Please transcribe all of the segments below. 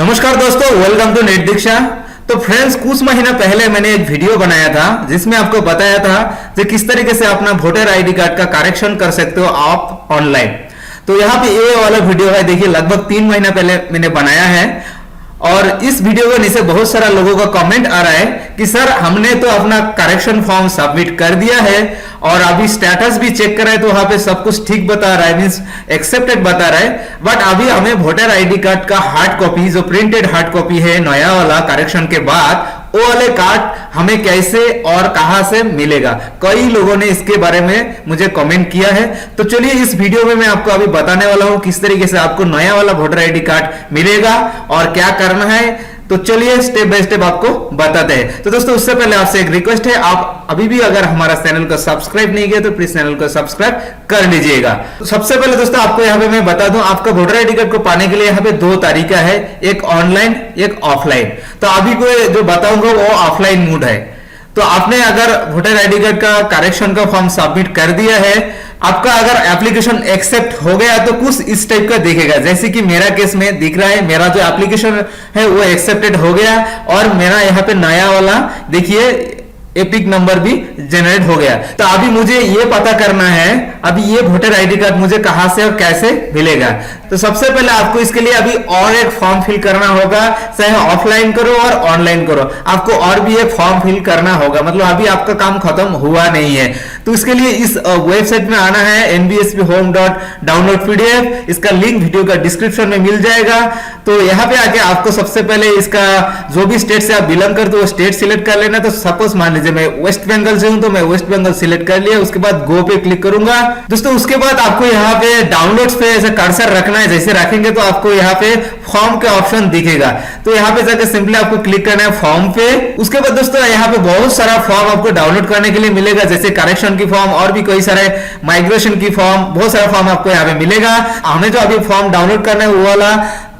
नमस्कार दोस्तों, welcome to net दीक्षा। तो फ्रेंड्स, कुछ महीना पहले मैंने एक वीडियो बनाया था जिसमें आपको बताया था कि किस तरीके से अपना वोटर आईडी कार्ड का करेक्शन कर सकते हो आप ऑनलाइन। तो यहाँ पे ये वाला वीडियो है, देखिए लगभग 3 महीना पहले मैंने बनाया है। और इस वीडियो के नीचे बहुत सारा लोगों का कमेंट आ रहा है कि सर हमने तो अपना करेक्शन फॉर्म सबमिट कर दिया है और अभी स्टेटस भी चेक करा है तो वहां पे सब कुछ ठीक बता रहा है, मींस एक्सेप्टेड बता रहा है, बट अभी हमें वोटर आईडी कार्ड का हार्ड कॉपी, जो प्रिंटेड हार्ड कॉपी है नया वाला करेक्शन के बाद, वो वाले कार्ड हमें कैसे और कहां से मिलेगा। कई लोगों ने इसके बारे में मुझे कमेंट किया है। तो चलिए इस वीडियो में मैं आपको अभी बताने वाला हूं किस तरीके से आपको नया वाला वोटर आईडी कार्ड मिलेगा और क्या करना है। तो चलिए स्टेप बाय स्टेप आपको बताते हैं। तो दोस्तों, उससे पहले आपसे एक रिक्वेस्ट है, आप अभी भी अगर हमारा चैनल को सब्सक्राइब नहीं किया तो प्लीज चैनल को सब्सक्राइब कर लीजिएगा। तो सबसे पहले दोस्तों आपको यहाँ पे मैं बता दूं, आपका वोटर आईडी कार्ड को पाने के लिए यहाँ पे 2 तरीका है, एक ऑनलाइन एक ऑफलाइन। तो अभी को जो बताऊंगा वो ऑफलाइन मोड है। तो आपने अगर वोटर आईडी कार्ड का करेक्शन का फॉर्म सबमिट कर दिया है, आपका अगर एप्लीकेशन एक्सेप्ट हो गया तो कुछ इस टाइप का दिखेगा, जैसे कि मेरा केस में दिख रहा है, मेरा जो एप्लीकेशन है वो एक्सेप्टेड हो गया और मेरा यहाँ पे नया वाला देखिए एपिक नंबर भी जनरेट हो गया। तो अभी मुझे ये पता करना है अभी ये वोटर आईडी कार्ड मुझे कहां से और कैसे मिलेगा। तो सबसे पहले आपको इसके लिए अभी और एक फॉर्म फिल करना होगा, चाहे ऑफलाइन करो और ऑनलाइन करो, आपको और भी एक फॉर्म फिल करना होगा। मतलब अभी आपका काम खत्म हुआ नहीं है। तो इसके लिए इस वेबसाइट में आना है, nbsphome.download-pdf। इसका लिंक वीडियो का डिस्क्रिप्शन में मिल जाएगा। तो यहाँ पे आके आपको सबसे पहले इसका जो भी स्टेट से आप बिलोंग करते हो वो स्टेट सिलेक्ट कर लेना। तो सपोज मान लीजिए मैं वेस्ट बंगाल से हूं तो मैं वेस्ट बंगाल सिलेक्ट कर लिया, उसके बाद गो पे क्लिक करूंगा। दोस्तों उसके बाद आपको यहाँ पे डाउनलोड्स पे ऐसे कर्सर रखना है, जैसे रखेंगे तो आपको यहाँ पे फॉर्म का ऑप्शन दिखेगा। तो यहाँ पे जाकर सिंपली आपको क्लिक करना है फॉर्म पे। उसके बाद दोस्तों यहाँ पे बहुत सारा फॉर्म आपको डाउनलोड करने के लिए मिलेगा, जैसे करेक्शन की फॉर्म और भी कई सारे माइग्रेशन की फॉर्म, बहुत सारा फॉर्म आपको यहाँ पे मिलेगा। हमें जो अभी फॉर्म डाउनलोड करना है वो वाला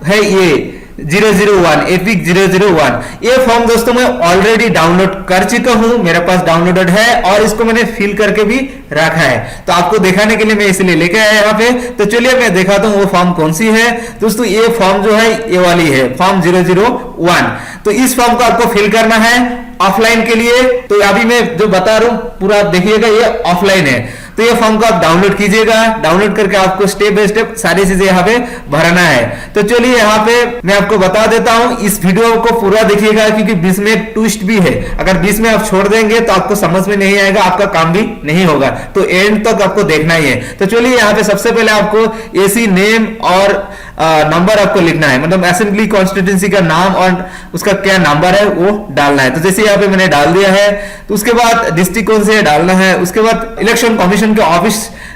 है ये 001 एपिक 001। ये फॉर्म दोस्तों मैं ऑलरेडी डाउनलोड कर चुका हूं, मेरे पास डाउनलोडेड है और इसको मैंने फिल करके भी रखा है। तो आपको दिखाने के लिए मैं इसलिए लेके आया यहाँ पे। तो चलिए मैं दिखाता हूँ वो फॉर्म कौन सी है। दोस्तों ये फॉर्म जो है ये वाली है, फॉर्म 001। तो इस फॉर्म को आपको फिल करना है ऑफलाइन के लिए। तो अभी मैं जो बता रहा हूं पूरा देखिएगा, ये ऑफलाइन है। तो ये फॉर्म को आप डाउनलोड कीजिएगा, डाउनलोड करके आपको स्टेप बाय स्टेप सारी चीजें यहाँ पे भरना है। तो चलिए यहाँ पे मैं आपको बता देता हूँ, इस वीडियो को पूरा देखिएगा क्योंकि बीच में एक ट्विस्ट भी है। अगर बीच में आप छोड़ देंगे तो आपको समझ में नहीं आएगा, आपका काम भी नहीं होगा। तो एंड तक आपको देखना ही है। तो चलिए यहाँ पे सबसे पहले आपको एसी नेम और नंबर आपको लिखना है, मतलब असेंबली कॉन्स्टिट्यूंसी का नाम और उसका क्या नंबर है वो डालना है। तो जैसे यहाँ पे मैंने डाल दिया है, तो उसके बाद डिस्ट्रिक्ट कौन सी है डालना है। उसके बाद इलेक्शन कमीशन के ऑफिस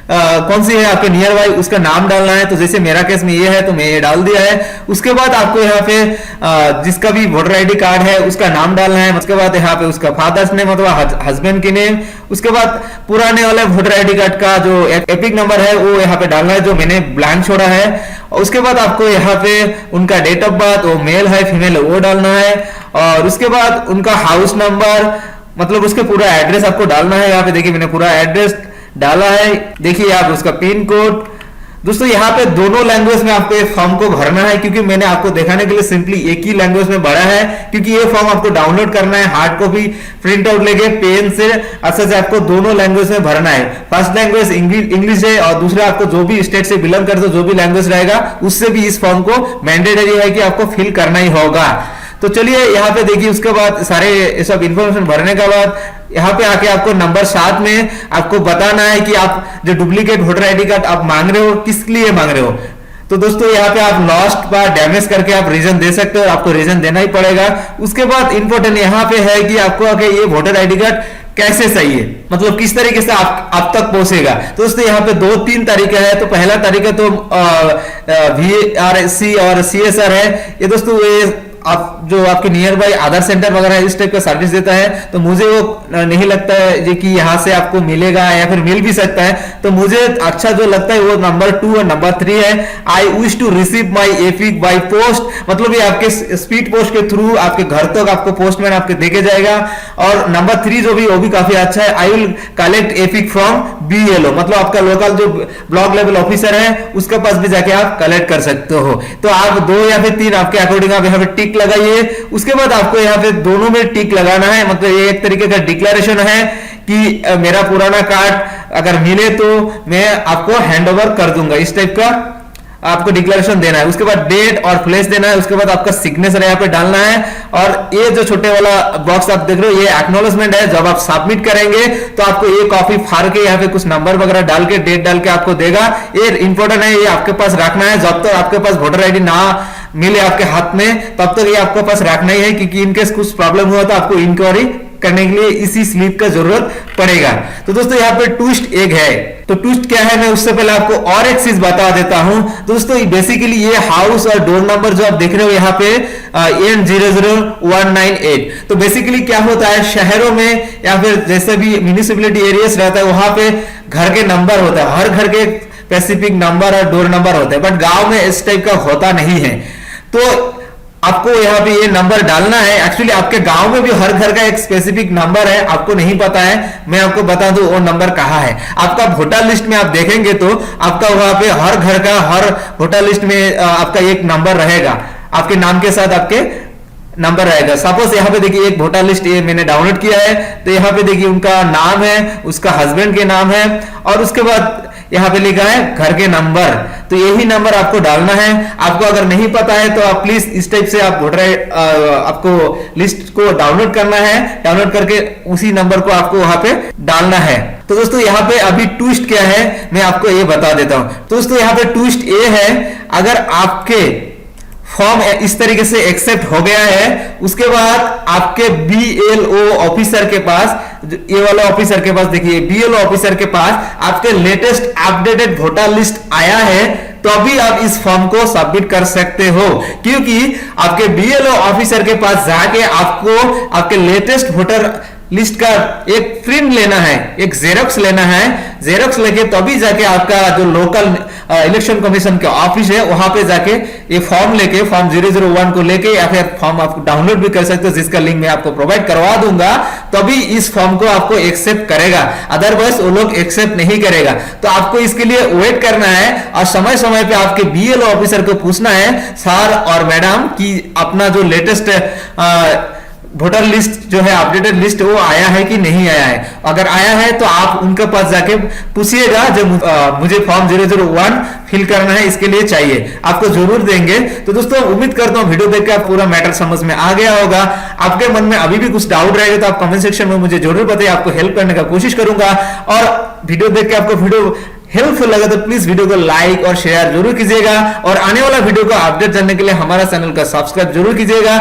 कौन सी है आपके नियर बाई, उसका नाम डालना है। तो जैसे मेरा केस में ये है तो मैं ये डाल दिया है। उसके बाद आपको यहाँ पे जिसका भी वोटर आईडी कार्ड है उसका नाम डालना है। उसके बाद यहाँ पे उसका फादर्स नेम अथवा हस्बैंड की नेम। उसके बाद पुराने वाले वोटर आईडी कार्ड का जो एपिक नंबर है वो यहाँ पे डालना है, जो मैंने ब्लैंक छोड़ा है। उसके बाद आपको यहाँ पे उनका डेट ऑफ बर्थ, वो मेल है फीमेल वो डालना है। और उसके बाद उनका हाउस नंबर, मतलब उसके पूरा एड्रेस आपको डालना है। यहाँ पे देखिए मैंने पूरा एड्रेस डाला है, देखिए यहाँ पे उसका पिन कोड। दोस्तों यहाँ पे दोनों लैंग्वेज में आपको ये फॉर्म को भरना है, क्योंकि मैंने आपको दिखाने के लिए सिंपली एक ही लैंग्वेज में भरा है, क्योंकि ये फॉर्म आपको डाउनलोड करना है हार्ड कॉपी प्रिंट आउट लेके पेन से। अच्छा से आपको दोनों लैंग्वेज में भरना है। फर्स्ट लैंग्वेज इंग्लिश है और दूसरा आपको जो भी स्टेट से बिलोंग करते हो जो भी लैंग्वेज रहेगा उससे भी इस फॉर्म को मैंडेटरी है कि आपको फिल करना ही होगा। तो चलिए यहाँ पे देखिए, उसके बाद सारे सब इंफॉर्मेशन भरने के बाद यहाँ पे आके आपको नंबर 7 में आपको बताना है कि आप जो डुप्लीकेट वोटर आईडी कार्ड आप मांग रहे हो किस लिए मांग रहे हो। तो दोस्तों यहाँ पे आप लॉस्ट बार डैमेज करके आप रीजन दे सकते हो, आपको रीजन देना ही पड़ेगा। उसके बाद इंपॉर्टेंट यहाँ पे है कि आपको आके ये वोटर आईडी कार्ड कैसे सही है, मतलब किस तरीके से आप तक पहुंचेगा। तो दोस्तों यहाँ पे 2-3 तरीके हैं। तो पहला तरीका तो VRC और CSR है। ये दोस्तों ये आप जो आपके नियर बाई आधार सेंटर वगैरह इस टाइप का सर्विस देता है, तो मुझे वो नहीं लगता है ये कि यहाँ से आपको मिलेगा या फिर मिल भी सकता है। तो मुझे अच्छा जो लगता है वो नंबर 2 और नंबर 3 है। I wish to receive my epic by post, मतलब ये आपके स्पीड पोस्ट के थ्रू आपके घर तक आपको पोस्टमैन आपके देके जाएगा। और नंबर 3 जो भी वो भी काफी अच्छा है, I will collect epic from BLO, मतलब आपका लोकल जो ब्लॉक लेवल ऑफिसर है उसके पास भी जाके आप कलेक्ट कर सकते हो। तो आप 2 या फिर 3 आपके अकॉर्डिंग आप यहाँ पे टिक लगाइए। उसके बाद आपको यहाँ पे दोनों में टिक लगाना है, मतलब ये एक तरीके का डिक्लेरेशन है कि मेरा पुराना कार्ड अगर मिले तो मैं आपको हैंड ओवर कर दूंगा, इस टाइप का आपको डिक्लेरेशन देना है। उसके बाद डेट और प्लेस देना है। उसके बाद आपका सिग्नेचर यहाँ पे डालना है। और ये जो छोटे वाला बॉक्स आप देख रहे हो ये एक्नॉलेजमेंट है। जब आप सबमिट करेंगे तो आपको ये कॉपी फाड़ के यहाँ पे कुछ नंबर वगैरह डाल के डेट डाल के आपको देगा। ये इंपॉर्टेंट है, ये आपके पास रखना है। जब तक आपके पास वोटर आईडी ना मिले आपके हाथ में तब तक ये आपके पास रखना ही है, क्योंकि इनकेस कुछ प्रॉब्लम हुआ तो आपको इंक्वायरी करने के लिए इसी स्लिप का जरूरत पड़ेगा। तो दोस्तों यहाँ पे ट्विस्ट एक है, तो ट्विस्ट क्या है मैं उससे पहले आपको और एक चीज बता देता हूं। दोस्तों बेसिकली ये हाउस और डोर नंबर जो आप देख रहे हो यहाँ पे N00198, तो बेसिकली क्या होता है शहरों में या फिर जैसे भी म्यूनिसिपैलिटी एरियाज रहता है वहां पे घर के नंबर होता है, हर घर के स्पेसिफिक नंबर और डोर नंबर होता है, बट गांव में इस टाइप का होता नहीं है। तो आपको यहाँ पे ये नंबर डालना है। एक्चुअली आपके गांव में भी हर घर का एक स्पेसिफिक नंबर है, आपको नहीं पता है, मैं आपको बता दूं वो नंबर कहाँ है। आपका वोटर लिस्ट में आप देखेंगे तो आपका वहां पे हर घर का हर वोटर लिस्ट में आपका एक नंबर रहेगा, आपके नाम के साथ आपके नंबर रहेगा। सपोज यहाँ पे देखिए एक वोटर लिस्ट ये मैंने डाउनलोड किया है, तो यहाँ पे देखिए उनका नाम है, उसका हस्बैंड के नाम है और उसके बाद यहाँ पे लिखा है घर के नंबर, तो यही नंबर आपको डालना है। आपको अगर नहीं पता है तो आप प्लीज इस टाइप से आप वोटर आपको लिस्ट को डाउनलोड करना है, डाउनलोड करके उसी नंबर को आपको वहां पे डालना है। तो दोस्तों यहाँ पे अभी ट्विस्ट क्या है मैं आपको ये बता देता हूं। तो दोस्तों यहाँ पे ट्विस्ट ये है, अगर आपके फॉर्म इस तरीके से एक्सेप्ट हो गया है उसके बाद आपके BLO ऑफिसर के पास, ये वाला ऑफिसर के पास देखिए BLO ऑफिसर के पास आपके लेटेस्ट अपडेटेड वोटर लिस्ट आया है, तो अभी आप इस फॉर्म को सबमिट कर सकते हो। क्योंकि आपके BLO ऑफिसर के पास जाके आपको आपके लेटेस्ट वोटर लिस्ट का एक प्रिंट लेना है, एक जेरोक्स लेना है। जेरोक्स लेके तभी जाके आपका जो लोकल इलेक्शन कमीशन के ऑफिस है वहां पे जाके ये फॉर्म लेके फॉर्म 001 को लेके या फिर फॉर्म आप डाउनलोड भी कर सकते हो, जिसका लिंक मैं आपको प्रोवाइड करवा दूंगा, तभी इस फॉर्म को आपको एक्सेप्ट करेगा, अदरवाइज वो लोग एक्सेप्ट नहीं करेगा। तो आपको इसके लिए वेट करना है और समय समय पे आपके BLO ऑफिसर को पूछना है सर और मैडम कि अपना जो लेटेस्ट वोटर लिस्ट जो है अपडेटेड लिस्ट वो आया है कि नहीं आया है। अगर आया है तो आप उनके पास जाके पूछिएगा जो मुझे फॉर्म 001 फिल करना है, इसके लिए चाहिए, आपको जरूर देंगे। तो दोस्तों उम्मीद करता हूँ वीडियो देख के आप पूरा मैटर समझ में आ गया होगा। आपके मन में अभी भी कुछ डाउट रहेगा तो आप कमेंट सेक्शन में मुझे जरूर बताइए, आपको हेल्प करने का कोशिश करूंगा। और वीडियो देख के आपको वीडियो हेल्पफुल लगा तो प्लीज वीडियो को लाइक और शेयर जरूर कीजिएगा और आने वाला वीडियो को अपडेट जानने के लिए हमारा चैनल का सब्सक्राइब जरूर कीजिएगा।